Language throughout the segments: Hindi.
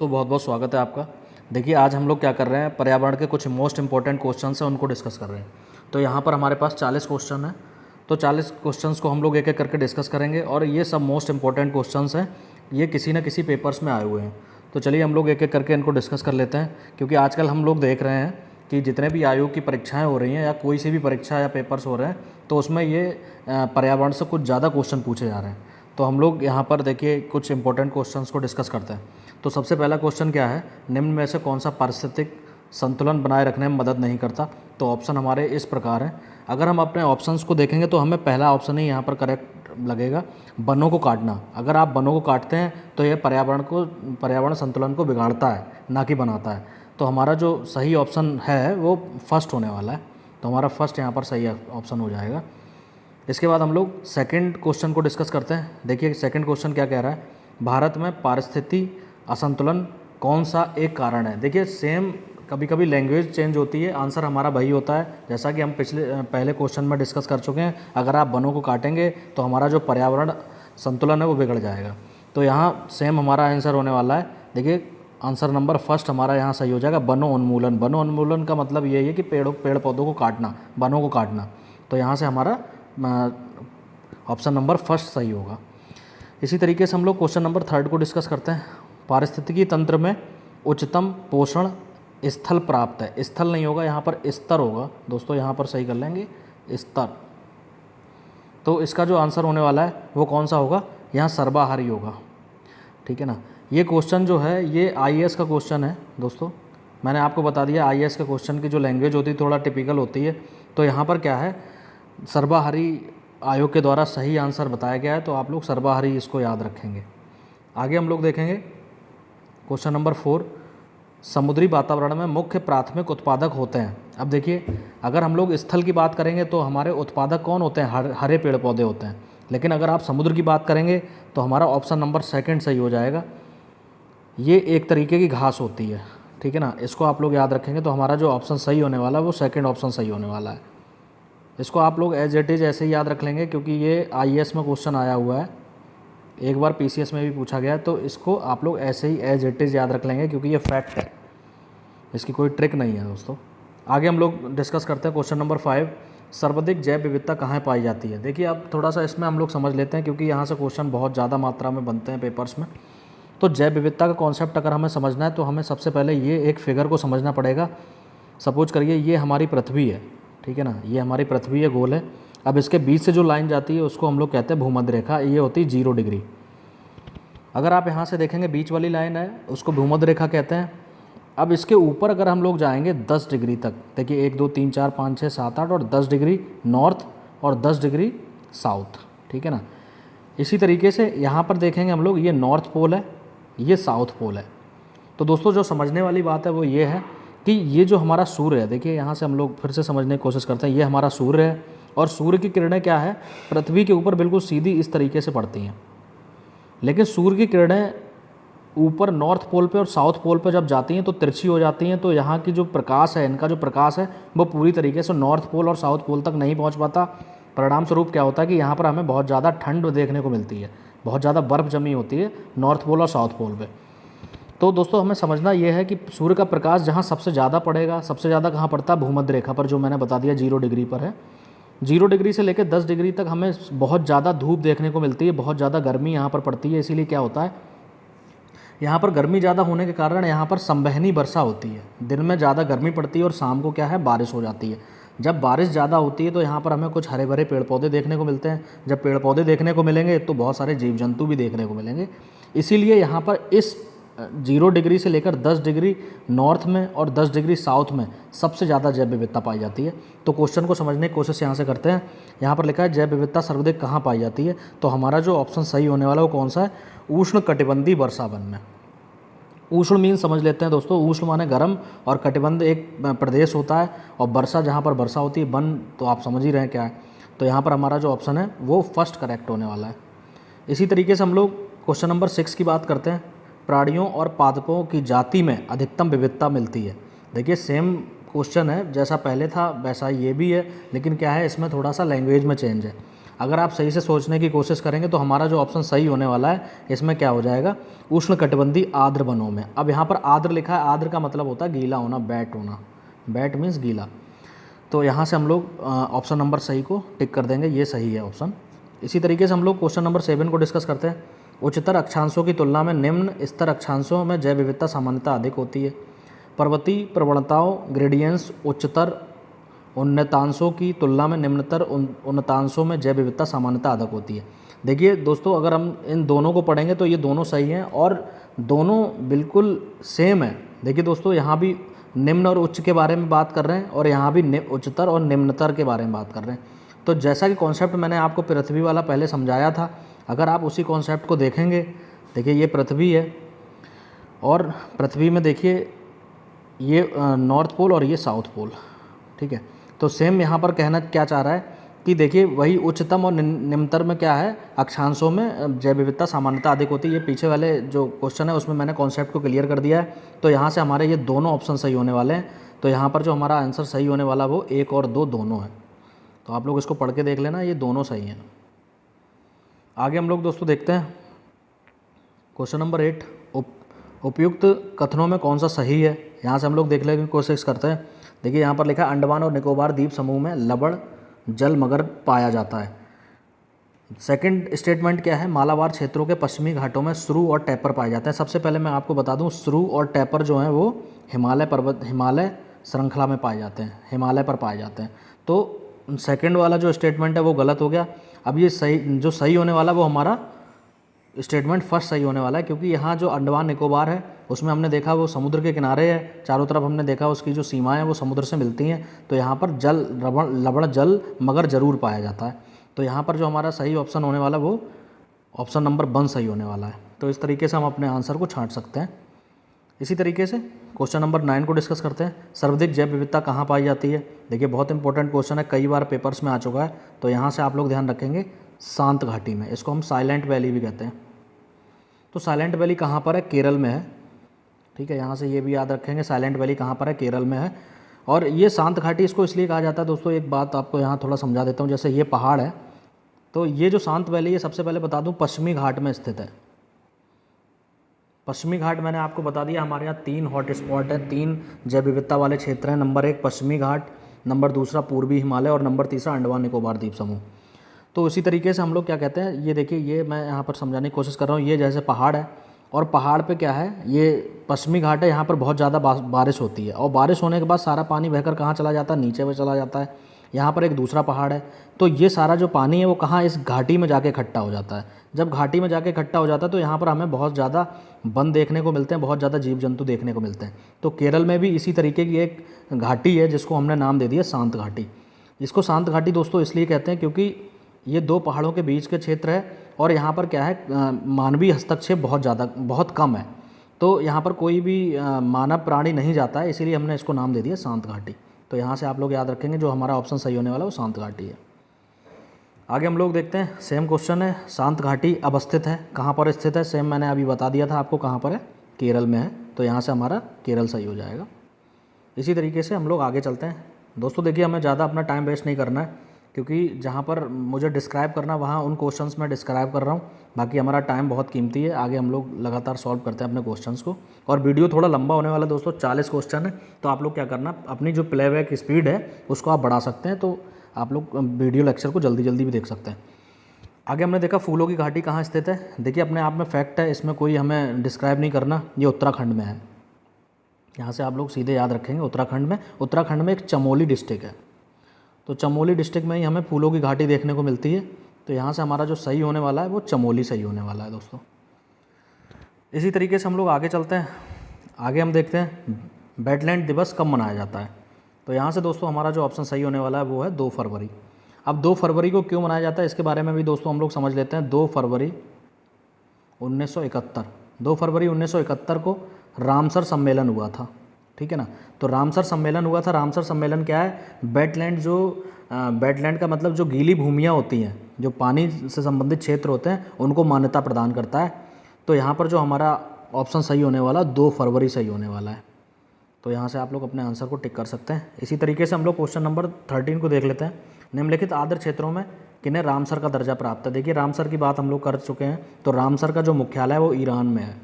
तो बहुत बहुत स्वागत है आपका। देखिए आज हम लोग क्या कर रहे हैं, पर्यावरण के कुछ मोस्ट इंपॉर्टेंट क्वेश्चन हैं उनको डिस्कस कर रहे हैं। तो यहाँ पर हमारे पास 40 क्वेश्चन हैं, तो 40 क्वेश्चंस को हम लोग एक एक करके डिस्कस करेंगे और ये सब मोस्ट इंपॉर्टेंट क्वेश्चंस हैं, ये किसी न किसी पेपर्स में आए हुए हैं। तो चलिए हम लोग एक एक करके इनको डिस्कस कर लेते हैं, क्योंकि आजकल हम लोग देख रहे हैं कि जितने भी आयोग की परीक्षाएँ हो रही हैं या कोई सी भी परीक्षा या पेपर्स हो रहे हैं, तो उसमें ये पर्यावरण से कुछ ज़्यादा क्वेश्चन पूछे जा रहे हैं। तो हम लोग यहाँ पर देखिए कुछ इंपॉर्टेंट क्वेश्चंस को डिस्कस करते हैं। तो सबसे पहला क्वेश्चन क्या है, निम्न में से कौन सा पारिस्थितिक संतुलन बनाए रखने में मदद नहीं करता। तो ऑप्शन हमारे इस प्रकार हैं। अगर हम अपने ऑप्शंस को देखेंगे तो हमें पहला ऑप्शन ही यहाँ पर करेक्ट लगेगा, वनों को काटना। अगर आप वनों को काटते हैं तो यह पर्यावरण संतुलन को बिगाड़ता है, ना कि बनाता है। तो हमारा जो सही ऑप्शन है वो फर्स्ट होने वाला है, तो हमारा फर्स्ट यहाँ पर सही ऑप्शन हो जाएगा। इसके बाद हम लोग सेकंड क्वेश्चन को डिस्कस करते हैं। देखिए सेकंड क्वेश्चन क्या कह रहा है, भारत में पारिस्थितिकी असंतुलन कौन सा एक कारण है। देखिए सेम कभी कभी लैंग्वेज चेंज होती है, आंसर हमारा वही होता है जैसा कि हम पहले क्वेश्चन में डिस्कस कर चुके हैं। अगर आप वनों को काटेंगे तो हमारा जो पर्यावरण संतुलन है वो बिगड़ जाएगा। तो यहाँ सेम हमारा आंसर होने वाला है। देखिए आंसर नंबर फर्स्ट हमारा यहाँ सही हो जाएगा, वनों उन्मूलन। वनों उन्मूलन का मतलब यही है कि पेड़ पौधों को काटना, वनों को काटना। तो यहाँ से हमारा ऑप्शन नंबर फर्स्ट सही होगा। इसी तरीके से हम लोग क्वेश्चन नंबर थर्ड को डिस्कस करते हैं। पारिस्थितिकी तंत्र में उच्चतम पोषण स्थल प्राप्त है। स्थल नहीं होगा, यहाँ पर स्तर होगा दोस्तों, यहाँ पर सही कर लेंगे स्तर। तो इसका जो आंसर होने वाला है वो कौन सा होगा, यहाँ सर्वाहारी होगा। ठीक है ना। ये क्वेश्चन जो है ये आईएएस का क्वेश्चन है दोस्तों। मैंने आपको बता दिया आईएएस के क्वेश्चन की जो लैंग्वेज होती है थोड़ा टिपिकल होती है। तो यहाँ पर क्या है, सर्वाहारी आयोग के द्वारा सही आंसर बताया गया है, तो आप लोग सर्वाहारी इसको याद रखेंगे। आगे हम लोग देखेंगे क्वेश्चन नंबर 4, समुद्री वातावरण में मुख्य प्राथमिक उत्पादक होते हैं। अब देखिए अगर हम लोग स्थल की बात करेंगे तो हमारे उत्पादक कौन होते हैं, हरे पेड़ पौधे होते हैं। लेकिन अगर आप समुद्र की बात करेंगे तो हमारा ऑप्शन नंबर सेकंड सही हो जाएगा। ये एक तरीके की घास होती है, ठीक है ना। इसको आप लोग याद रखेंगे तो हमारा जो ऑप्शन सही होने वाला है वो सेकेंड ऑप्शन सही होने वाला है। इसको आप लोग एज इट इज़ ऐसे ही याद रख लेंगे, क्योंकि ये आईएएस में क्वेश्चन आया हुआ है, एक बार पीसीएस में भी पूछा गया है। तो इसको आप लोग ऐसे ही एज इट इज़ याद रख लेंगे, क्योंकि ये फैक्ट है, इसकी कोई ट्रिक नहीं है दोस्तों। आगे हम लोग डिस्कस करते हैं क्वेश्चन नंबर 5, सर्वाधिक जैव विविधता कहाँ पाई जाती है। देखिए अब थोड़ा सा इसमें हम लोग समझ लेते हैं, क्योंकि यहाँ से क्वेश्चन बहुत ज़्यादा मात्रा में बनते हैं पेपर्स में। तो जैव विविधता का कॉन्सेप्ट अगर हमें समझना है तो हमें सबसे पहले ये एक फिगर को समझना पड़ेगा। सपोज करिए ये हमारी पृथ्वी है, ठीक है ना, ये हमारी पृथ्वी है, गोल है। अब इसके बीच से जो लाइन जाती है उसको हम लोग कहते हैं भूमध्य रेखा, ये होती है 0 डिग्री। अगर आप यहाँ से देखेंगे बीच वाली लाइन है उसको भूमध्य रेखा कहते हैं। अब इसके ऊपर अगर हम लोग जाएंगे 10 डिग्री तक, देखिए 1 2 3 4 5 6 7 8 और 10 डिग्री नॉर्थ और 10 डिग्री साउथ, ठीक है ना। इसी तरीके से यहाँ पर देखेंगे हम लोग, ये नॉर्थ पोल है, ये साउथ पोल है। तो दोस्तों जो समझने वाली बात है वो ये है कि ये जो हमारा सूर्य है, देखिए यहाँ से हम लोग फिर से समझने की कोशिश करते हैं। ये हमारा सूर्य है और सूर्य की किरणें क्या है, पृथ्वी के ऊपर बिल्कुल सीधी इस तरीके से पड़ती हैं। लेकिन सूर्य की किरणें ऊपर नॉर्थ पोल पे और साउथ पोल पे जब जाती हैं तो तिरछी हो जाती हैं। तो यहाँ की जो प्रकाश है, इनका जो प्रकाश है वो पूरी तरीके से नॉर्थ पोल और साउथ पोल तक नहीं पहुँच पाता। परिणाम स्वरूप क्या होता है कि यहाँ पर हमें बहुत ज़्यादा ठंड देखने को मिलती है, बहुत ज़्यादा बर्फ़ जमी होती है नॉर्थ पोल और साउथ पोल पे। तो दोस्तों हमें समझना ये है कि सूर्य का प्रकाश जहाँ सबसे ज़्यादा पड़ेगा, सबसे ज़्यादा कहाँ पड़ता है, भूमध्य रेखा पर, जो मैंने बता दिया 0 डिग्री पर है। 0 डिग्री से लेकर 10 डिग्री तक हमें बहुत ज़्यादा धूप देखने को मिलती है, बहुत ज़्यादा गर्मी यहाँ पर पड़ती है। इसीलिए क्या होता है, यहाँ पर गर्मी ज़्यादा होने के कारण यहाँ पर संवहनी वर्षा होती है। दिन में ज़्यादा गर्मी पड़ती है और शाम को क्या है, बारिश हो जाती है। जब बारिश ज़्यादा होती है तो यहाँ पर हमें कुछ हरे भरे पेड़ पौधे देखने को मिलते हैं। जब पेड़ पौधे देखने को मिलेंगे तो बहुत सारे जीव जंतु भी देखने को मिलेंगे। इसीलिए यहाँ पर इस 0 डिग्री से लेकर 10 डिग्री नॉर्थ में और 10 डिग्री साउथ में सबसे ज़्यादा जैव विविधता पाई जाती है। तो क्वेश्चन को समझने की कोशिश यहाँ से करते हैं। यहाँ पर लिखा है जैव विविधता सर्वाधिक कहाँ पाई जाती है। तो हमारा जो ऑप्शन सही होने वाला है वो कौन सा है, उष्ण कटिबंधीय वर्षावन में। उष्ण मीन समझ लेते हैं दोस्तों, उष्ण माने गर्म और कटिबंध एक प्रदेश होता है और वर्षा जहाँ पर वर्षा होती है, वन तो आप समझ ही रहे हैं क्या है। तो यहाँ पर हमारा जो ऑप्शन है वो फर्स्ट करेक्ट होने वाला है। इसी तरीके से हम लोग क्वेश्चन नंबर 6 की बात करते हैं, प्राणियों और पादपों की जाति में अधिकतम विविधता मिलती है। देखिए सेम क्वेश्चन है, जैसा पहले था वैसा ये भी है, लेकिन क्या है इसमें थोड़ा सा लैंग्वेज में चेंज है। अगर आप सही से सोचने की कोशिश करेंगे तो हमारा जो ऑप्शन सही होने वाला है इसमें क्या हो जाएगा, उष्णकटिबंधीय आर्द्र वनों में। अब यहाँ पर आर्द्र लिखा है, आर्द्र का मतलब होता है गीला होना, बैट होना, बैट मीन्स गीला। तो यहाँ से हम लोग ऑप्शन नंबर सही को टिक कर देंगे, ये सही है ऑप्शन। इसी तरीके से हम लोग क्वेश्चन नंबर 7 को डिस्कस करते हैं। उच्चतर अक्षांशों की तुलना में निम्न स्तर अक्षांशों में जैव विविधता सामान्यता अधिक होती है। पर्वतीय प्रवणताओं ग्रेडियंट्स उच्चतर उन्नतांशों की तुलना में निम्नतर उन्नतांशों में जैव विविधता सामान्यता अधिक होती है। देखिए दोस्तों, अगर हम इन दोनों को पढ़ेंगे तो ये दोनों सही हैं और दोनों बिल्कुल सेम है। देखिए दोस्तों, यहाँ भी निम्न और उच्च के बारे में बात कर रहे हैं और यहाँ भी उच्चतर और निम्नतर के बारे में बात कर रहे हैं। तो जैसा कि कॉन्सेप्ट मैंने आपको पृथ्वी वाला पहले समझाया था, अगर आप उसी कॉन्सेप्ट को देखेंगे, देखिए ये पृथ्वी है और पृथ्वी में देखिए ये नॉर्थ पोल और ये साउथ पोल, ठीक है। तो सेम यहाँ पर कहना क्या चाह रहा है कि देखिए वही उच्चतम और निम्नतर में क्या है, अक्षांशों में जैव विविधता सामान्यता अधिक होती है। ये पीछे वाले जो क्वेश्चन है उसमें मैंने कॉन्सेप्ट को क्लियर कर दिया है। तो यहाँ से हमारे ये दोनों ऑप्शन सही होने वाले हैं। तो यहाँ पर जो हमारा आंसर सही होने वाला वो 1 और 2 दोनों है। तो आप लोग इसको पढ़ के देख लेना, ये दोनों सही हैं। आगे हम लोग दोस्तों देखते हैं क्वेश्चन नंबर 8, उपयुक्त कथनों में कौन सा सही है। यहाँ से हम लोग देखने की कोशिश करते हैं। देखिए यहाँ पर लिखा है अंडमान और निकोबार द्वीप समूह में लवण जल मगर पाया जाता है। सेकंड स्टेटमेंट क्या है, मालाबार क्षेत्रों के पश्चिमी घाटों में श्रू और टैपर पाए जाते हैं। सबसे पहले मैं आपको बता दूं, श्रू और टैपर जो हैं वो हिमालय श्रृंखला में पाए जाते हैं, हिमालय पर पाए जाते हैं। तो सेकंड वाला जो स्टेटमेंट है वो गलत हो गया। अब ये सही, जो सही होने वाला वो हमारा स्टेटमेंट फर्स्ट सही होने वाला है, क्योंकि यहाँ जो अंडमान निकोबार है उसमें हमने देखा वो समुद्र के किनारे है, चारों तरफ हमने देखा उसकी जो सीमाएं हैं वो समुद्र से मिलती हैं। तो यहाँ पर लवण जल मगर जरूर पाया जाता है। तो यहाँ पर जो हमारा सही ऑप्शन होने वाला वो ऑप्शन नंबर 1 सही होने वाला है। तो इस तरीके से हम अपने आंसर को छांट सकते हैं। इसी तरीके से क्वेश्चन नंबर 9 को डिस्कस करते हैं। सर्वाधिक जैव विविधता कहाँ पाई जाती है। देखिए बहुत इंपॉर्टेंट क्वेश्चन है, कई बार पेपर्स में आ चुका है। तो यहाँ से आप लोग ध्यान रखेंगे, शांत घाटी में, इसको हम साइलेंट वैली भी कहते हैं। तो साइलेंट वैली कहाँ पर है, केरल में है, ठीक है। यहाँ से ये भी याद रखेंगे, साइलेंट वैली कहाँ पर है, केरल में है। और ये शांत घाटी इसको इसलिए कहा जाता है दोस्तों, एक बात आपको यहाँ थोड़ा समझा देता हूँ। जैसे ये पहाड़ है, तो ये जो शांत वैली है, सबसे पहले बता दूँ पश्चिमी घाट में स्थित है। पश्चिमी घाट मैंने आपको बता दिया, हमारे यहाँ 3 हॉट स्पॉट है, 3 जैव विविधता वाले क्षेत्र हैं। नंबर 1 पश्चिमी घाट, नंबर 2 पूर्वी हिमालय और नंबर 3 अंडमान निकोबार द्वीप समूह। तो इसी तरीके से हम लोग क्या कहते हैं, ये देखिए, ये मैं यहाँ पर समझाने की कोशिश कर रहा हूँ। ये जैसे पहाड़ है और पहाड़ पे क्या है, ये पश्चिमी घाट है, यहाँ पर बहुत ज़्यादा बारिश होती है और बारिश होने के बाद सारा पानी बहकर कहाँ चला जाता है, नीचे में चला जाता है। यहाँ पर एक दूसरा पहाड़ है, तो ये सारा जो पानी है वो कहाँ, इस घाटी में जाके इकट्ठा हो जाता है। जब घाटी में जाके इकट्ठा हो जाता है तो यहाँ पर हमें बहुत ज़्यादा वन देखने को मिलते हैं, बहुत ज़्यादा जीव जंतु देखने को मिलते हैं। तो केरल में भी इसी तरीके की एक घाटी है जिसको हमने नाम दे दिया शांत घाटी। इसको शांत घाटी दोस्तों इसलिए कहते हैं क्योंकि ये 2 पहाड़ों के बीच के क्षेत्र है और यहाँ पर क्या है, मानवीय हस्तक्षेप बहुत कम है। तो यहाँ पर कोई भी मानव प्राणी नहीं जाता है, इसीलिए हमने इसको नाम दे दिया शांत घाटी। तो यहाँ से आप लोग याद रखेंगे, जो हमारा ऑप्शन सही होने वाला है वो शांत घाटी है। आगे हम लोग देखते हैं, सेम क्वेश्चन है, शांत घाटी अवस्थित है, कहाँ पर स्थित है, सेम मैंने अभी बता दिया था आपको कहाँ पर है, केरल में है। तो यहाँ से हमारा केरल सही हो जाएगा। इसी तरीके से हम लोग आगे चलते हैं। दोस्तों देखिए, हमें ज़्यादा अपना टाइम वेस्ट नहीं करना है, क्योंकि जहाँ पर मुझे डिस्क्राइब करना वहाँ उन क्वेश्चंस में डिस्क्राइब कर रहा हूँ। बाकी हमारा टाइम बहुत कीमती है, आगे हम लोग लगातार सॉल्व करते हैं अपने क्वेश्चंस को। और वीडियो थोड़ा लंबा होने वाला है दोस्तों, 40 क्वेश्चन है। तो आप लोग क्या करना, अपनी जो प्लेबैक स्पीड है उसको आप बढ़ा सकते हैं, तो आप लोग वीडियो लेक्चर को जल्दी जल्दी भी देख सकते हैं। आगे हमने देखा फूलों की घाटी कहाँ स्थित है। देखिए अपने आप में फैक्ट है, इसमें कोई हमें डिस्क्राइब नहीं करना, ये उत्तराखंड में है। यहाँ से आप लोग सीधे याद रखेंगे, उत्तराखंड में एक चमोली डिस्ट्रिक्ट है। तो चमोली डिस्ट्रिक्ट में ही हमें फूलों की घाटी देखने को मिलती है। तो यहाँ से हमारा जो सही होने वाला है वो चमोली सही होने वाला है दोस्तों। इसी तरीके से हम लोग आगे चलते हैं। आगे हम देखते हैं वेटलैंड दिवस कब मनाया जाता है। तो यहाँ से दोस्तों हमारा जो ऑप्शन सही होने वाला है वो है 2 फरवरी। अब 2 फरवरी को क्यों मनाया जाता है इसके बारे में भी दोस्तों हम लोग समझ लेते हैं। 2 फरवरी 1971, 2 फरवरी 1971 को रामसर सम्मेलन हुआ था, ठीक है ना। तो रामसर सम्मेलन हुआ था। रामसर सम्मेलन क्या है, वेटलैंड का मतलब जो गीली भूमियाँ होती हैं, जो पानी से संबंधित क्षेत्र होते हैं, उनको मान्यता प्रदान करता है। तो यहाँ पर जो हमारा ऑप्शन सही होने वाला 2 फरवरी सही होने वाला है। तो यहाँ से आप लोग अपने आंसर को टिक कर सकते हैं। इसी तरीके से हम लोग क्वेश्चन नंबर 13 को देख लेते हैं। निम्नलिखित आर्द्र क्षेत्रों में किन्हें रामसर का दर्जा प्राप्त है। देखिए रामसर की बात हम लोग कर चुके हैं, तो रामसर का जो मुख्यालय है वो ईरान में है।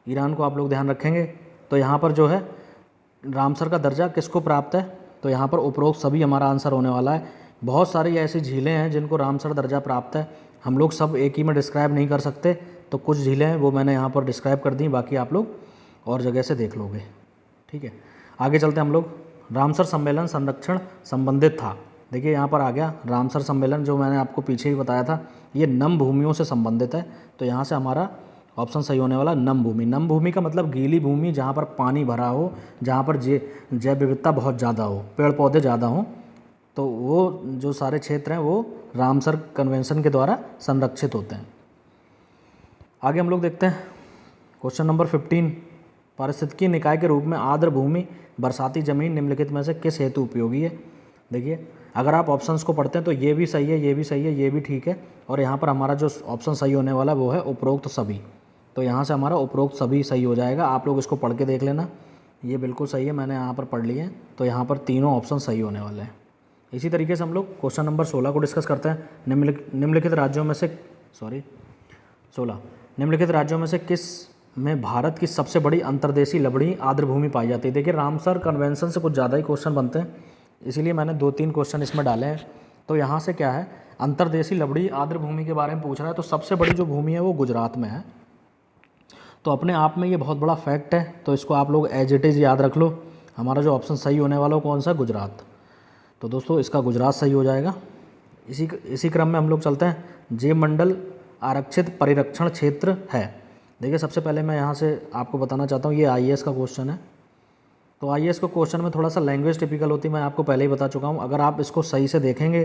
ईरान को आप लोग ध्यान रखेंगे। तो यहाँ पर जो है रामसर का दर्जा किसको प्राप्त है, तो यहाँ पर उपरोक्त सभी हमारा आंसर होने वाला है। बहुत सारी ऐसी झीलें हैं जिनको रामसर दर्जा प्राप्त है, हम लोग सब एक ही में डिस्क्राइब नहीं कर सकते, तो कुछ झीलें हैं वो मैंने यहाँ पर डिस्क्राइब कर दी, बाकी आप लोग और जगह से देख लोगे। ठीक है, आगे चलते हैं हम लोग। रामसर सम्मेलन संरक्षण संबंधित था। देखिए यहाँ पर आ गया रामसर सम्मेलन, जो मैंने आपको पीछे ही बताया था, ये नम भूमियों से संबंधित है। तो यहाँ से हमारा ऑप्शन सही होने वाला नम भूमि। नम भूमि का मतलब गीली भूमि जहाँ पर पानी भरा हो, जहाँ पर जैव विविधता बहुत ज़्यादा हो, पेड़ पौधे ज़्यादा हों, तो वो जो सारे क्षेत्र हैं वो रामसर कन्वेंशन के द्वारा संरक्षित होते हैं। आगे हम लोग देखते हैं क्वेश्चन नंबर 15। पारिस्थितिकीय निकाय के रूप में आर्द्र भूमि बरसाती ज़मीन निम्नलिखित में से किस हेतु उपयोगी है। देखिए अगर आप ऑप्शंस को पढ़ते हैं तो ये भी सही है, ये भी सही है, ये भी ठीक है, और यहाँ पर हमारा जो ऑप्शन सही होने वाला है वो है उपरोक्त सभी। तो यहाँ से हमारा उपरोक्त सभी सही हो जाएगा। आप लोग इसको पढ़ के देख लेना, ये बिल्कुल सही है, मैंने यहाँ पर पढ़ लिए हैं। तो यहाँ पर तीनों ऑप्शन सही होने वाले हैं। इसी तरीके से हम लोग क्वेश्चन नंबर 16 को डिस्कस करते हैं। निम्नलिखित राज्यों में से निम्नलिखित राज्यों में से किस में भारत की सबसे बड़ी अंतर्देशीय लवणीय आर्द्र भूमि पाई जाती है। देखिए रामसर कन्वेंशन से कुछ ज़्यादा ही क्वेश्चन बनते हैं, इसीलिए मैंने 2-3 क्वेश्चन इसमें डाले हैं। तो यहाँ से क्या है, अंतर्देशीय लवणीय आर्द्र भूमि के बारे में पूछ रहा है, तो सबसे बड़ी जो भूमि है वो गुजरात में है। तो अपने आप में ये बहुत बड़ा फैक्ट है, तो इसको आप लोग एज इट इज़ याद रख लो। हमारा जो ऑप्शन सही होने वाला है कौन सा, गुजरात। तो दोस्तों इसका गुजरात सही हो जाएगा। इसी क्रम में हम लोग चलते हैं। जैव मंडल आरक्षित परिरक्षण क्षेत्र है। देखिए सबसे पहले मैं यहाँ से आपको बताना चाहता हूँ, ये IAS का क्वेश्चन है। तो IAS के क्वेश्चन में थोड़ा सा लैंग्वेज टिपिकल होती है, मैं आपको पहले ही बता चुका हूँ। अगर आप इसको सही से देखेंगे,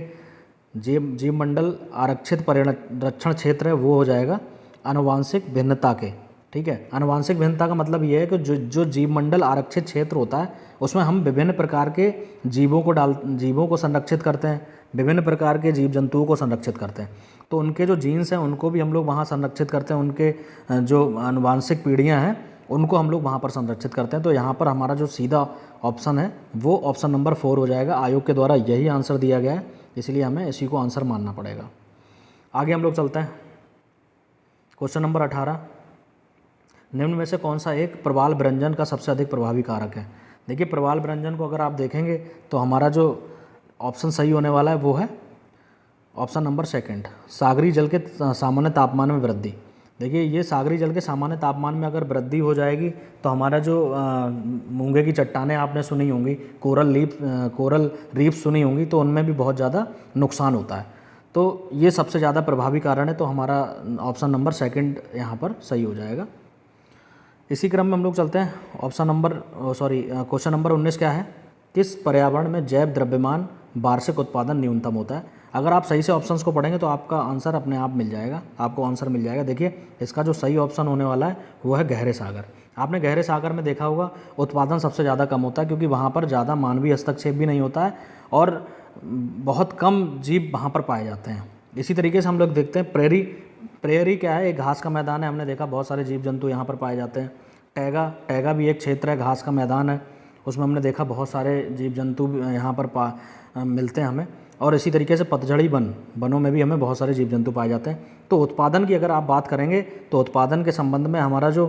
जीव मंडल आरक्षित परिरक्षण क्षेत्र है वो हो जाएगा आनुवांशिक भिन्नता के। ठीक है, आनुवांशिक भिन्नता का मतलब ये है कि जो जीव मंडल आरक्षित क्षेत्र होता है उसमें हम विभिन्न प्रकार के जीवों को संरक्षित करते हैं, विभिन्न प्रकार के जीव जंतुओं को संरक्षित करते हैं। तो उनके जो जीन्स हैं उनको भी हम लोग वहाँ संरक्षित करते हैं, उनके जो आनुवांशिक पीढ़ियाँ हैं उनको हम लोग वहाँ पर संरक्षित करते हैं। तो यहाँ पर हमारा जो सीधा ऑप्शन है वो ऑप्शन नंबर 4 हो जाएगा। आयोग के द्वारा यही आंसर दिया गया है, इसलिए हमें इसी को आंसर मानना पड़ेगा। आगे हम लोग चलते हैं क्वेश्चन नंबर 18। निम्न में से कौन सा एक प्रवाल विरंजन का सबसे अधिक प्रभावी कारक है। देखिए प्रवाल विरंजन को अगर आप देखेंगे तो हमारा जो ऑप्शन सही होने वाला है वो है ऑप्शन नंबर 2, सागरी जल के सामान्य तापमान में वृद्धि। देखिए ये सागरी जल के सामान्य तापमान में अगर वृद्धि हो जाएगी तो हमारा जो मूंगे की चट्टानें आपने सुनी होंगी, कोरल रीफ सुनी होंगी, तो उनमें भी बहुत ज़्यादा नुकसान होता है। तो ये सबसे ज़्यादा प्रभावी कारण है, तो हमारा ऑप्शन नंबर 2 यहाँ पर सही हो जाएगा। इसी क्रम में हम लोग चलते हैं क्वेश्चन नंबर 19 क्या है, किस पर्यावरण में जैव द्रव्यमान वार्षिक उत्पादन न्यूनतम होता है। अगर आप सही से ऑप्शंस को पढ़ेंगे तो आपका आंसर अपने आप मिल जाएगा, आपको आंसर मिल जाएगा। देखिए इसका जो सही ऑप्शन होने वाला है वो है गहरे सागर। आपने गहरे सागर में देखा होगा उत्पादन सबसे ज़्यादा कम होता है, क्योंकि वहाँ पर ज़्यादा मानवीय हस्तक्षेप भी नहीं होता है और बहुत कम जीव वहाँ पर पाए जाते हैं। इसी तरीके से हम लोग देखते हैं प्रेयरी क्या है, एक घास का मैदान है। हमने देखा बहुत सारे जीव जंतु यहाँ पर पाए जाते हैं। टैगा भी एक क्षेत्र है, घास का मैदान है, उसमें हमने देखा बहुत सारे जीव जंतु यहाँ पर मिलते हैं हमें। और इसी तरीके से पतझड़ी वनों में भी हमें बहुत सारे जीव जंतु पाए जाते हैं। तो उत्पादन की अगर आप बात करेंगे तो उत्पादन के संबंध में हमारा जो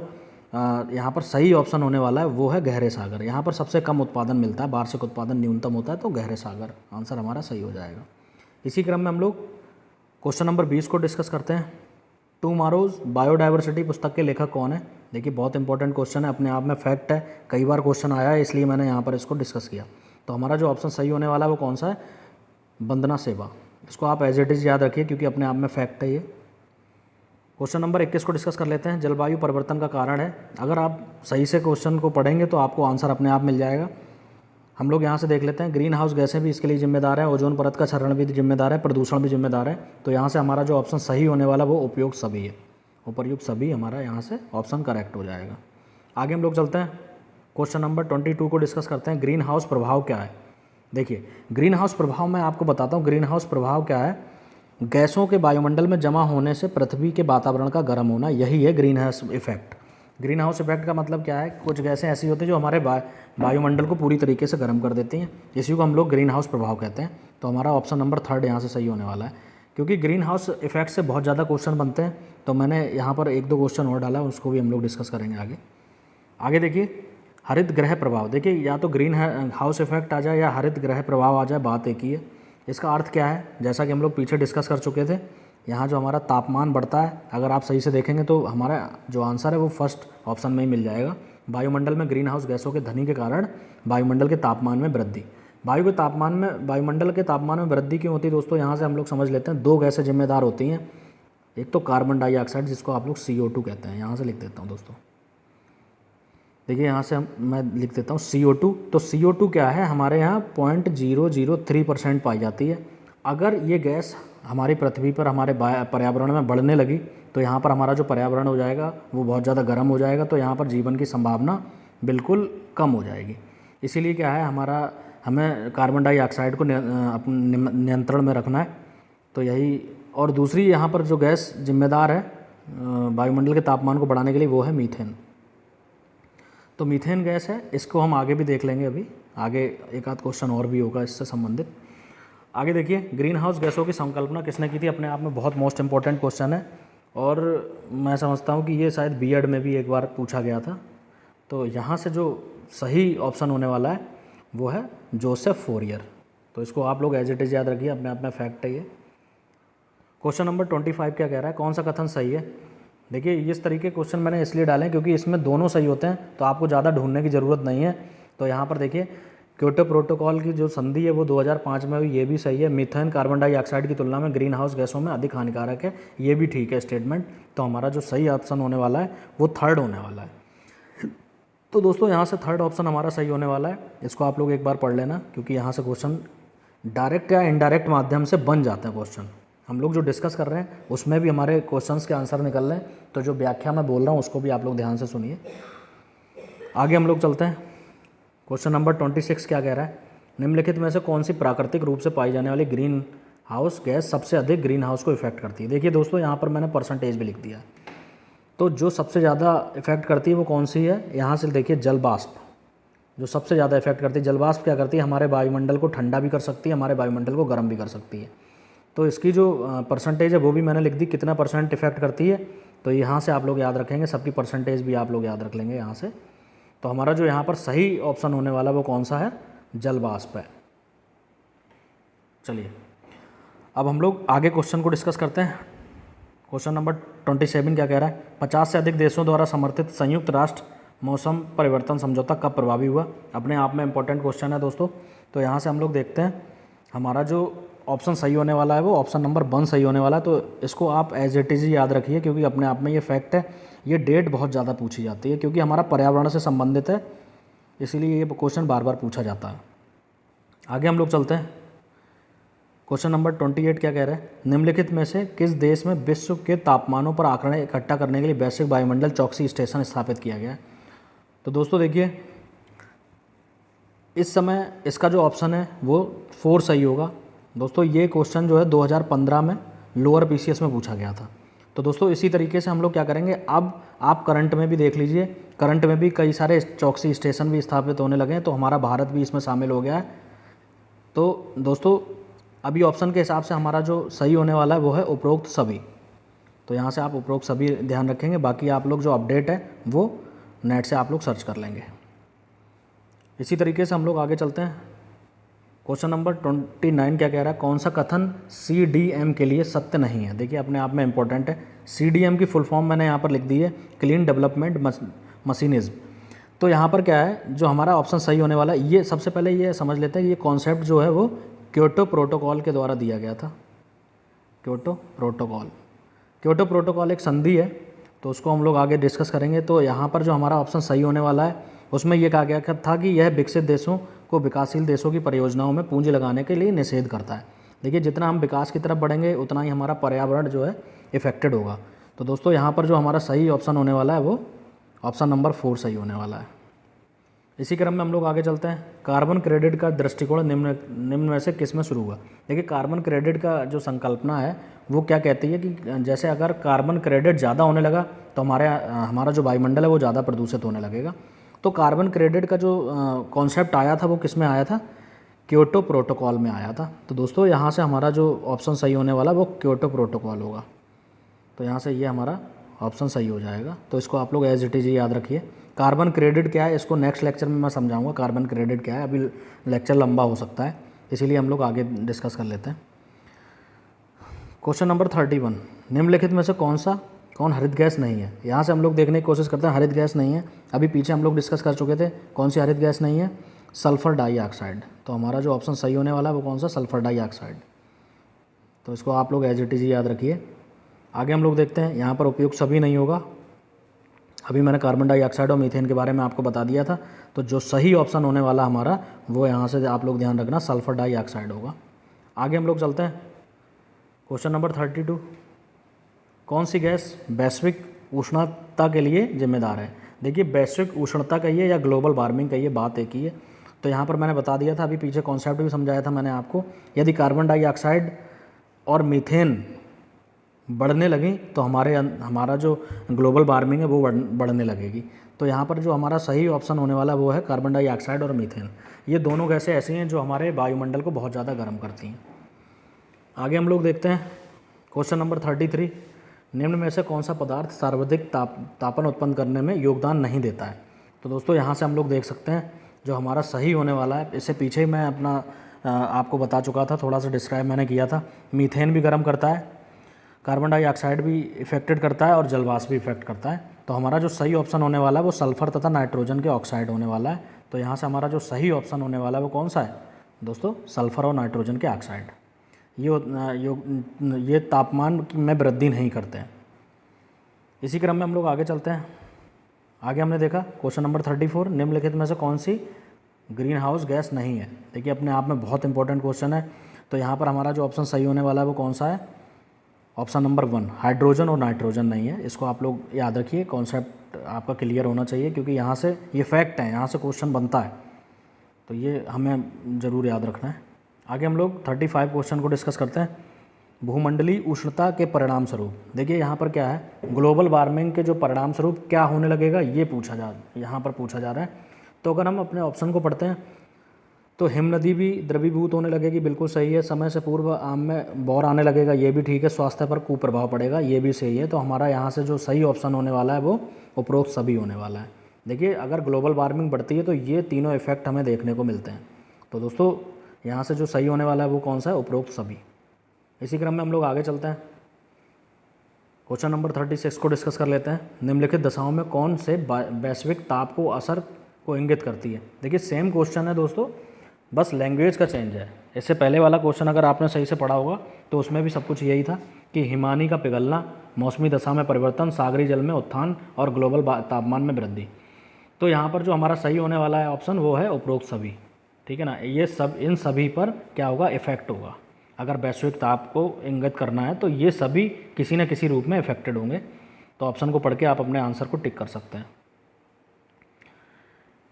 यहाँ पर सही ऑप्शन होने वाला है वो है गहरे सागर। यहाँ पर सबसे कम उत्पादन मिलता है, वार्षिक उत्पादन न्यूनतम होता है, तो गहरे सागर आंसर हमारा सही हो जाएगा। इसी क्रम में हम लोग क्वेश्चन नंबर 20 को डिस्कस करते हैं। टुमारोज बायोडाइवर्सिटी पुस्तक के लेखक कौन है। देखिए बहुत इंपॉर्टेंट क्वेश्चन है, अपने आप में फैक्ट है, कई बार क्वेश्चन आया है इसलिए मैंने यहाँ पर इसको डिस्कस किया। तो हमारा जो ऑप्शन सही होने वाला है वो कौन सा है, वंदना सेवा। इसको आप एज इट इज़ याद रखिए क्योंकि अपने आप में फैक्ट है ये। क्वेश्चन नंबर 21 को डिस्कस कर लेते हैं। जलवायु परिवर्तन का कारण है। अगर आप सही से क्वेश्चन को पढ़ेंगे तो आपको आंसर अपने आप मिल जाएगा। हम लोग यहाँ से देख लेते हैं। ग्रीन हाउस गैसें भी इसके लिए जिम्मेदार है, ओजोन परत का क्षरण भी जिम्मेदार है, प्रदूषण भी जिम्मेदार है। तो यहाँ से हमारा जो ऑप्शन सही होने वाला वो उपयुक्त सभी है, उपर्युक्त सभी हमारा यहाँ से ऑप्शन करेक्ट हो जाएगा। आगे हम लोग चलते हैं क्वेश्चन नंबर 22 को डिस्कस करते हैं। ग्रीन हाउस प्रभाव क्या है। देखिए ग्रीन हाउस प्रभाव मैं आपको बताता हूँ। ग्रीन हाउस प्रभाव क्या है, गैसों के वायुमंडल में जमा होने से पृथ्वी के वातावरण का गर्म होना, यही है green house effect. Green house effect का मतलब क्या है, कुछ गैसें ऐसी होती हैं जो हमारे वायुमंडल को पूरी तरीके से गर्म कर देती हैं, इसी को हम लोग ग्रीन हाउस प्रभाव कहते हैं। तो हमारा ऑप्शन नंबर 3 यहाँ से सही होने वाला है, क्योंकि ग्रीन हाउस इफेक्ट से बहुत ज़्यादा क्वेश्चन बनते हैं। तो मैंने यहाँ पर 1-2 क्वेश्चन और डाला, उसको भी हम लोग डिस्कस करेंगे आगे देखिए हरित ग्रह प्रभाव। देखिए या तो ग्रीन हाउस इफेक्ट आ जाए या हरित ग्रह प्रभाव आ जाए, बात एक ही है। इसका अर्थ क्या है, जैसा कि हम लोग पीछे डिस्कस कर चुके थे, यहाँ जो हमारा तापमान बढ़ता है, अगर आप सही से देखेंगे तो हमारा जो आंसर है वो फर्स्ट ऑप्शन में ही मिल जाएगा। वायुमंडल में ग्रीन हाउस गैसों के धनी के कारण वायुमंडल के तापमान में वृद्धि। वायुमंडल के तापमान में वृद्धि क्यों होती है दोस्तों, यहाँ से हम लोग समझ लेते हैं। 2 गैसें जिम्मेदार होती हैं, एक तो कार्बन डाइऑक्साइड जिसको आप लोग CO2 कहते हैं, यहाँ से लिख देता हूँ दोस्तों। देखिए यहाँ से मैं लिख देता हूँ CO2। तो CO2 क्या है, हमारे यहाँ 0.003% पाई जाती है। अगर ये गैस हमारी पृथ्वी पर हमारे पर्यावरण में बढ़ने लगी तो यहाँ पर हमारा जो पर्यावरण हो जाएगा वो बहुत ज़्यादा गर्म हो जाएगा, तो यहाँ पर जीवन की संभावना बिल्कुल कम हो जाएगी। इसीलिए क्या है, हमें कार्बन डाइऑक्साइड को नियंत्रण में रखना है। तो यही, और दूसरी यहाँ पर जो गैस जिम्मेदार है वायुमंडल के तापमान को बढ़ाने के लिए वो है मीथेन। तो मीथेन गैस है, इसको हम आगे भी देख लेंगे, अभी आगे एक आध क्वेश्चन और भी होगा इससे संबंधित। आगे देखिए ग्रीन हाउस गैसों की संकल्पना किसने की थी, अपने आप में बहुत मोस्ट इंपॉर्टेंट क्वेश्चन है, और मैं समझता हूँ कि ये शायद B.Ed में भी एक बार पूछा गया था। तो यहाँ से जो सही ऑप्शन होने वाला है वो है जोसेफ फोरियर। तो इसको आप लोग एज इट इज़ याद रखिए, अपने आप में फैक्ट है ये। क्वेश्चन नंबर 25 क्या कह रहा है, कौन सा कथन सही है। देखिए इस तरीके क्वेश्चन मैंने इसलिए डाले क्योंकि इसमें दोनों सही होते हैं, तो आपको ज़्यादा ढूंढने की ज़रूरत नहीं है। तो यहाँ पर देखिए क्योटो प्रोटोकॉल की जो संधि है वो 2005 में हुई, ये भी सही है। मीथेन कार्बन डाइऑक्साइड की तुलना में ग्रीन हाउस गैसों में अधिक हानिकारक है, ये भी ठीक है स्टेटमेंट। तो हमारा जो सही ऑप्शन होने वाला है वो 3rd होने वाला है। तो दोस्तों यहाँ से 3rd ऑप्शन हमारा सही होने वाला है, इसको आप लोग एक बार पढ़ लेना, क्योंकि यहाँ से क्वेश्चन डायरेक्ट या इनडायरेक्ट माध्यम से बन जाते हैं क्वेश्चन। हम लोग जो डिस्कस कर रहे हैं उसमें भी हमारे क्वेश्चंस के आंसर निकल रहे हैं, तो जो व्याख्या मैं बोल रहा हूँ उसको भी आप लोग ध्यान से सुनिए। आगे हम लोग चलते हैं। क्वेश्चन नंबर 26 क्या कह रहा है, निम्नलिखित में से कौन सी प्राकृतिक रूप से पाई जाने वाली ग्रीन हाउस गैस सबसे अधिक ग्रीन हाउस को इफेक्ट करती है। देखिए दोस्तों यहाँ पर मैंने परसेंटेज भी लिख दिया है। तो जो सबसे ज़्यादा इफेक्ट करती है वो कौन सी है, यहाँ से देखिए जल वाष्प जो सबसे ज़्यादा इफेक्ट करती है। जल वाष्प क्या करती है, हमारे वायुमंडल को ठंडा भी कर सकती है, हमारे वायुमंडल को गर्म भी कर सकती है। तो इसकी जो परसेंटेज है वो भी मैंने लिख दी, कितना % इफेक्ट करती है। तो यहाँ से आप लोग याद रखेंगे, सबकी परसेंटेज भी आप लोग याद रख लेंगे यहाँ से। तो हमारा जो यहाँ पर सही ऑप्शन होने वाला वो कौन सा है, जल वाष्प है। चलिए अब हम लोग आगे क्वेश्चन को डिस्कस करते हैं। क्वेश्चन नंबर 27 क्या कह रहा है, 50 से अधिक देशों द्वारा समर्थित संयुक्त राष्ट्र मौसम परिवर्तन समझौता कब प्रभावी हुआ। अपने आप में इंपॉर्टेंट क्वेश्चन है दोस्तों। तो यहाँ से हम लोग देखते हैं, हमारा जो ऑप्शन सही होने वाला है वो ऑप्शन नंबर 1 सही होने वाला है। तो इसको आप एज इट इज़ याद रखिए, क्योंकि अपने आप में ये फैक्ट है। ये डेट बहुत ज़्यादा पूछी जाती है क्योंकि हमारा पर्यावरण से संबंधित है, इसीलिए ये क्वेश्चन बार बार पूछा जाता है। आगे हम लोग चलते हैं। क्वेश्चन नंबर 28 क्या कह रहा है, निम्नलिखित में से किस देश में विश्व के तापमानों पर आंकड़े इकट्ठा करने के लिए वैश्विक वायुमंडल चौकसी स्टेशन स्थापित किया गया है। तो दोस्तों देखिए इस समय इसका जो ऑप्शन है वो 4 सही होगा। दोस्तों ये क्वेश्चन जो है 2015 में लोअर PCS में पूछा गया था। तो दोस्तों इसी तरीके से हम लोग क्या करेंगे, अब आप करंट में भी देख लीजिए, करंट में भी कई सारे चौकसी स्टेशन भी स्थापित होने लगे हैं, तो हमारा भारत भी इसमें शामिल हो गया है। तो दोस्तों अभी ऑप्शन के हिसाब से हमारा जो सही होने वाला है वो है उपरोक्त सभी। तो यहाँ से आप उपरोक्त सभी ध्यान रखेंगे, बाकी आप लोग जो अपडेट है वो नेट से आप लोग सर्च कर लेंगे। इसी तरीके से हम लोग आगे चलते हैं। क्वेश्चन नंबर 29 क्या कह रहा है, कौन सा कथन CDM के लिए सत्य नहीं है। देखिए अपने आप में इंपॉर्टेंट है। CDM की फुल फॉर्म मैंने यहाँ पर लिख दी है, क्लीन डेवलपमेंट मशीनिज्म। तो यहाँ पर क्या है, जो हमारा ऑप्शन सही होने वाला है, ये सबसे पहले ये समझ लेते हैं, ये कॉन्सेप्ट जो है वो क्योटो प्रोटोकॉल के द्वारा दिया गया था। क्योटो प्रोटोकॉल एक संधि है, तो उसको हम लोग आगे डिस्कस करेंगे। तो यहाँ पर जो हमारा ऑप्शन सही होने वाला है उसमें यह कहा गया था कि यह विकसित देशों को विकासशील देशों की परियोजनाओं में पूंजी लगाने के लिए निषेध करता है। देखिए जितना हम विकास की तरफ बढ़ेंगे उतना ही हमारा पर्यावरण जो है इफेक्टेड होगा। तो दोस्तों यहाँ पर जो हमारा सही ऑप्शन होने वाला है वो ऑप्शन नंबर 4 सही होने वाला है। इसी क्रम में हम लोग आगे चलते हैं। कार्बन क्रेडिट का दृष्टिकोण निम्न में से किस में शुरू हुआ। देखिए कार्बन क्रेडिट का जो संकल्पना है वो क्या कहती है कि जैसे अगर कार्बन क्रेडिट ज़्यादा होने लगा तो हमारा जो वायुमंडल है वो ज़्यादा प्रदूषित होने लगेगा। तो कार्बन क्रेडिट का जो कॉन्सेप्ट आया था वो किस में आया था, क्योटो प्रोटोकॉल में आया था। तो दोस्तों यहाँ से हमारा जो ऑप्शन सही होने वाला वो क्योटो प्रोटोकॉल होगा। तो यहाँ से ये हमारा ऑप्शन सही हो जाएगा। तो इसको आप लोग एज इट इज़ याद रखिए। कार्बन क्रेडिट क्या है इसको नेक्स्ट लेक्चर में मैं समझाऊंगा कार्बन क्रेडिट क्या है, अभी लेक्चर लंबा हो सकता है इसीलिए हम लोग आगे डिस्कस कर लेते हैं। क्वेश्चन नंबर 31, निम्नलिखित में से कौन हरित गैस नहीं है। यहाँ से हम लोग देखने की कोशिश करते हैं हरित गैस नहीं है। अभी पीछे हम लोग डिस्कस कर चुके थे कौन सी हरित गैस नहीं है, सल्फर डाइऑक्साइड। तो हमारा जो ऑप्शन सही होने वाला है वो कौन सा, सल्फर डाइऑक्साइड। तो इसको आप लोग एज इट इज़ याद रखिए। आगे हम लोग देखते हैं, यहाँ पर उपयुक्त सभी नहीं होगा। अभी मैंने कार्बन डाइऑक्साइड और मीथेन के बारे में आपको बता दिया था। तो जो सही ऑप्शन होने वाला हमारा वो यहाँ से आप लोग ध्यान रखना सल्फर डाइऑक्साइड होगा। आगे हम लोग चलते हैं। क्वेश्चन नंबर 32, कौन सी गैस वैश्विक उष्णता के लिए जिम्मेदार है। देखिए वैश्विक उष्णता कहिए या ग्लोबल वार्मिंग कहिए, बात एक ही है। तो यहाँ पर मैंने बता दिया था, अभी पीछे कॉन्सेप्ट भी समझाया था मैंने आपको। यदि कार्बन डाइऑक्साइड और मीथेन बढ़ने लगी तो हमारा जो ग्लोबल वार्मिंग है वो बढ़ने लगेगी। तो यहाँ पर जो हमारा सही ऑप्शन होने वाला वो है कार्बन डाइऑक्साइड और मीथेन। ये दोनों गैसें ऐसी हैं जो हमारे वायुमंडल को बहुत ज़्यादा गर्म करती हैं। आगे हम लोग देखते हैं क्वेश्चन नंबर 33, निम्न में से कौन सा पदार्थ सर्वाधिक तापन उत्पन्न करने में योगदान नहीं देता है। तो दोस्तों यहाँ से हम लोग देख सकते हैं जो हमारा सही होने वाला है, इससे पीछे ही मैं अपना आपको बता चुका था, थोड़ा सा डिस्क्राइब मैंने किया था। मीथेन भी गर्म करता है, कार्बन डाइऑक्साइड भी इफेक्टेड करता है और जलवाष्प भी इफेक्ट करता है। तो हमारा जो सही ऑप्शन होने वाला है वो सल्फर तथा नाइट्रोजन के ऑक्साइड होने वाला है। तो यहाँ से हमारा जो सही ऑप्शन होने वाला है वो कौन सा है दोस्तों, सल्फर और नाइट्रोजन के ऑक्साइड। ये तापमान में वृद्धि नहीं करते हैं। इसी क्रम में हम लोग आगे चलते हैं। आगे हमने देखा क्वेश्चन नंबर 34, निम्नलिखित में से कौन सी ग्रीन हाउस गैस नहीं है। देखिए अपने आप में बहुत इंपॉर्टेंट क्वेश्चन है। तो यहाँ पर हमारा जो ऑप्शन सही होने वाला है वो कौन सा है, ऑप्शन नंबर 1, हाइड्रोजन और नाइट्रोजन नहीं है। इसको आप लोग याद रखिए, कॉन्सेप्ट आपका क्लियर होना चाहिए क्योंकि यहाँ से ये फैक्ट है, यहाँ से क्वेश्चन बनता है। तो ये हमें ज़रूर याद रखना है। आगे हम लोग 35 क्वेश्चन को डिस्कस करते हैं। भूमंडलीय उष्णता के परिणाम स्वरूप, देखिए यहाँ पर क्या है, ग्लोबल वार्मिंग के जो परिणाम स्वरूप क्या होने लगेगा ये यहाँ पर पूछा जा रहा है। तो अगर हम अपने ऑप्शन को पढ़ते हैं तो हिमनदी भी द्रवीभूत होने लगेगी, बिल्कुल सही है। समय से पूर्व आम में बौर आने लगेगा, ये भी ठीक है। स्वास्थ्य पर कुप्रभाव पड़ेगा, ये भी सही है। तो हमारा यहाँ से जो सही ऑप्शन होने वाला है वो उपरोक्त सभी होने वाला है। देखिए अगर ग्लोबल वार्मिंग बढ़ती है तो ये तीनों इफेक्ट हमें देखने को मिलते हैं। तो दोस्तों यहाँ से जो सही होने वाला है वो कौन सा है, उपरोक्त सभी। इसी क्रम में हम लोग आगे चलते हैं। क्वेश्चन नंबर 36 को डिस्कस कर लेते हैं। निम्नलिखित दशाओं में कौन से वैश्विक ताप को असर को इंगित करती है। देखिए सेम क्वेश्चन है दोस्तों, बस लैंग्वेज का चेंज है। इससे पहले वाला क्वेश्चन अगर आपने सही से पढ़ा होगा तो उसमें भी सब कुछ यही था कि हिमानी का पिघलना, मौसमी दशा में परिवर्तन, सागरी जल में उत्थान और ग्लोबल तापमान में वृद्धि। तो यहाँ पर जो हमारा सही होने वाला है ऑप्शन वो है उपरोक्त सभी, ठीक है ना। ये सब इन सभी पर क्या होगा, इफेक्ट होगा। अगर वैश्विक ताप को इंगित करना है तो ये सभी किसी न किसी रूप में इफेक्टेड होंगे। तो ऑप्शन को पढ़ के आप अपने आंसर को टिक कर सकते हैं।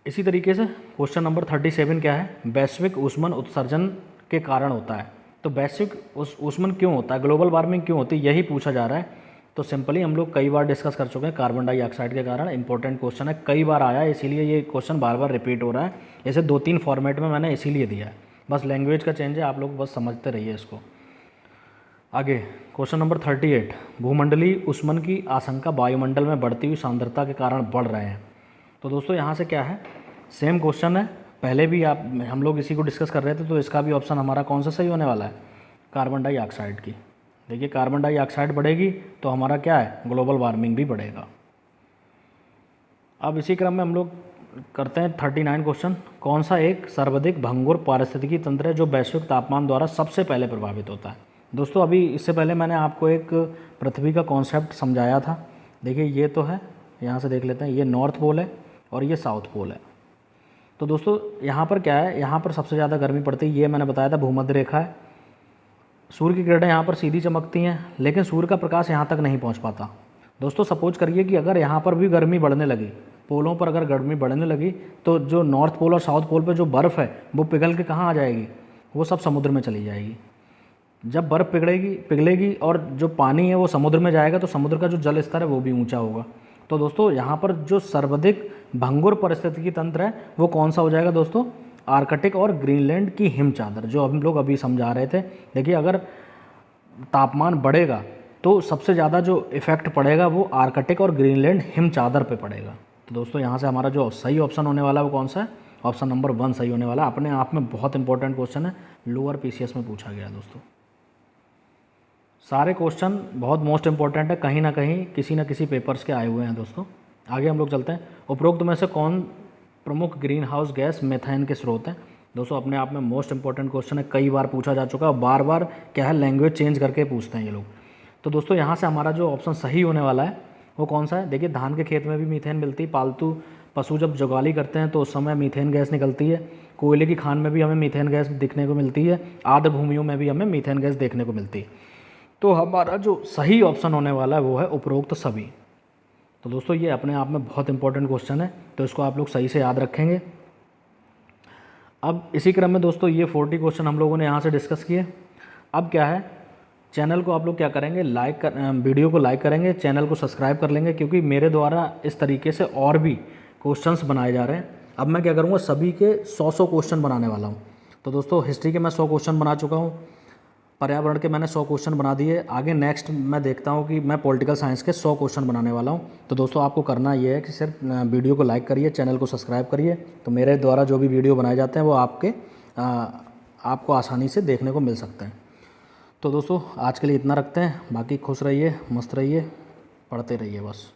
इसी तरीके से क्वेश्चन नंबर 37 क्या है, वैश्विक ऊष्मन उत्सर्जन के कारण होता है। तो वैश्विक ऊष्मन क्यों होता है, ग्लोबल वार्मिंग क्यों होती है, यही पूछा जा रहा है। तो सिंपली हम लोग कई बार डिस्कस कर चुके हैं, कार्बन डाइऑक्साइड के कारण। इंपॉर्टेंट क्वेश्चन है, कई बार आया है, इसीलिए ये क्वेश्चन बार बार रिपीट हो रहा है। ऐसे 2-3 फॉर्मेट में मैंने इसीलिए दिया है, बस लैंग्वेज का चेंज है, आप लोग बस समझते रहिए इसको। आगे क्वेश्चन नंबर 38, भूमंडलीय ऊष्मन की आशंका वायुमंडल में बढ़ती हुई सांद्रता के कारण बढ़ रहे हैं। तो दोस्तों यहाँ से क्या है, सेम क्वेश्चन है, पहले भी हम लोग इसी को डिस्कस कर रहे थे। तो इसका भी ऑप्शन हमारा कौन सा सही होने वाला है, कार्बन डाइऑक्साइड की। देखिए कार्बन डाइऑक्साइड बढ़ेगी तो हमारा क्या है, ग्लोबल वार्मिंग भी बढ़ेगा। अब इसी क्रम में हम लोग करते हैं 39 क्वेश्चन, कौन सा एक सर्वाधिक भंगुर पारिस्थितिकी तंत्र है जो वैश्विक तापमान द्वारा सबसे पहले प्रभावित होता है। दोस्तों अभी इससे पहले मैंने आपको एक पृथ्वी का कॉन्सेप्ट समझाया था। देखिए ये तो है, यहाँ से देख लेते हैं, ये नॉर्थ पोल है और ये साउथ पोल है। तो दोस्तों यहाँ पर क्या है, यहाँ पर सबसे ज़्यादा गर्मी पड़ती है, ये मैंने बताया था भूमध्य रेखा है। सूर्य की किरणें यहाँ पर सीधी चमकती हैं, लेकिन सूर्य का प्रकाश यहाँ तक नहीं पहुँच पाता। दोस्तों सपोज करिए कि अगर यहाँ पर भी गर्मी बढ़ने लगी पोलों पर अगर गर्मी बढ़ने लगी तो जो नॉर्थ पोल और साउथ पोल पे जो बर्फ़ है वो पिघल के कहाँ आ जाएगी, वो सब समुद्र में चली जाएगी। जब बर्फ़ पिघलेगी और जो पानी है वो समुद्र में जाएगा तो समुद्र का जो जल स्तर है वो भी ऊंचा होगा। तो दोस्तों यहाँ पर जो सर्वाधिक भंगुर पारिस्थितिकी तंत्र है वो कौन सा हो जाएगा दोस्तों, आर्कटिक और ग्रीनलैंड की हिम चादर, जो हम लोग अभी समझा रहे थे। देखिए अगर तापमान बढ़ेगा तो सबसे ज़्यादा जो इफ़ेक्ट पड़ेगा वो आर्कटिक और ग्रीनलैंड हिम चादर पे पड़ेगा। तो दोस्तों यहाँ से हमारा जो सही ऑप्शन होने वाला है वो कौन सा है, ऑप्शन नंबर 1 सही होने वाला है। अपने आप में बहुत इंपॉर्टेंट क्वेश्चन है, लोअर पीसीएस में पूछा गया दोस्तों। सारे क्वेश्चन बहुत मोस्ट इंपॉर्टेंट है, कहीं ना कहीं किसी न किसी पेपर्स के आए हुए हैं दोस्तों। आगे हम लोग चलते हैं। उपरोक्त में से कौन प्रमुख ग्रीन हाउस गैस मेथेन के स्रोत हैं। दोस्तों अपने आप में मोस्ट इंपॉर्टेंट क्वेश्चन है, कई बार पूछा जा चुका है, बार बार क्या है लैंग्वेज चेंज करके पूछते हैं ये लोग। तो दोस्तों यहाँ से हमारा जो ऑप्शन सही होने वाला है वो कौन सा है। देखिए धान के खेत में भी मीथेन मिलती है, पालतू पशु जब जुगाली करते हैं तो उस समय मीथेन गैस निकलती है, कोयले की खान में भी हमें मीथेन गैस दिखने को मिलती है, आर्द्र भूमियों में भी हमें मीथेन गैस देखने को मिलती है। तो हमारा जो सही ऑप्शन होने वाला है वो है उपरोक्त सभी। तो दोस्तों ये अपने आप में बहुत इंपॉर्टेंट क्वेश्चन है, तो इसको आप लोग सही से याद रखेंगे। अब इसी क्रम में दोस्तों ये 40 क्वेश्चन हम लोगों ने यहाँ से डिस्कस किए। अब क्या है, चैनल को आप लोग क्या करेंगे, वीडियो को लाइक करेंगे, चैनल को सब्सक्राइब कर लेंगे, क्योंकि मेरे द्वारा इस तरीके से और भी क्वेश्चंस बनाए जा रहे हैं। अब मैं क्या करूँगा, सभी के 100 क्वेश्चन बनाने वाला हूँ। तो दोस्तों हिस्ट्री के मैं 100 क्वेश्चन बना चुका हूँ, पर्यावरण के मैंने 100 क्वेश्चन बना दिए। आगे नेक्स्ट मैं देखता हूँ कि मैं पॉलिटिकल साइंस के 100 क्वेश्चन बनाने वाला हूँ। तो दोस्तों आपको करना ये है कि सिर्फ वीडियो को लाइक करिए, चैनल को सब्सक्राइब करिए, तो मेरे द्वारा जो भी वीडियो बनाए जाते हैं वो आपको आसानी से देखने को मिल सकते हैं। तो दोस्तों आज के लिए इतना रखते हैं, बाकी खुश रहिए, मस्त रहिए, पढ़ते रहिए बस।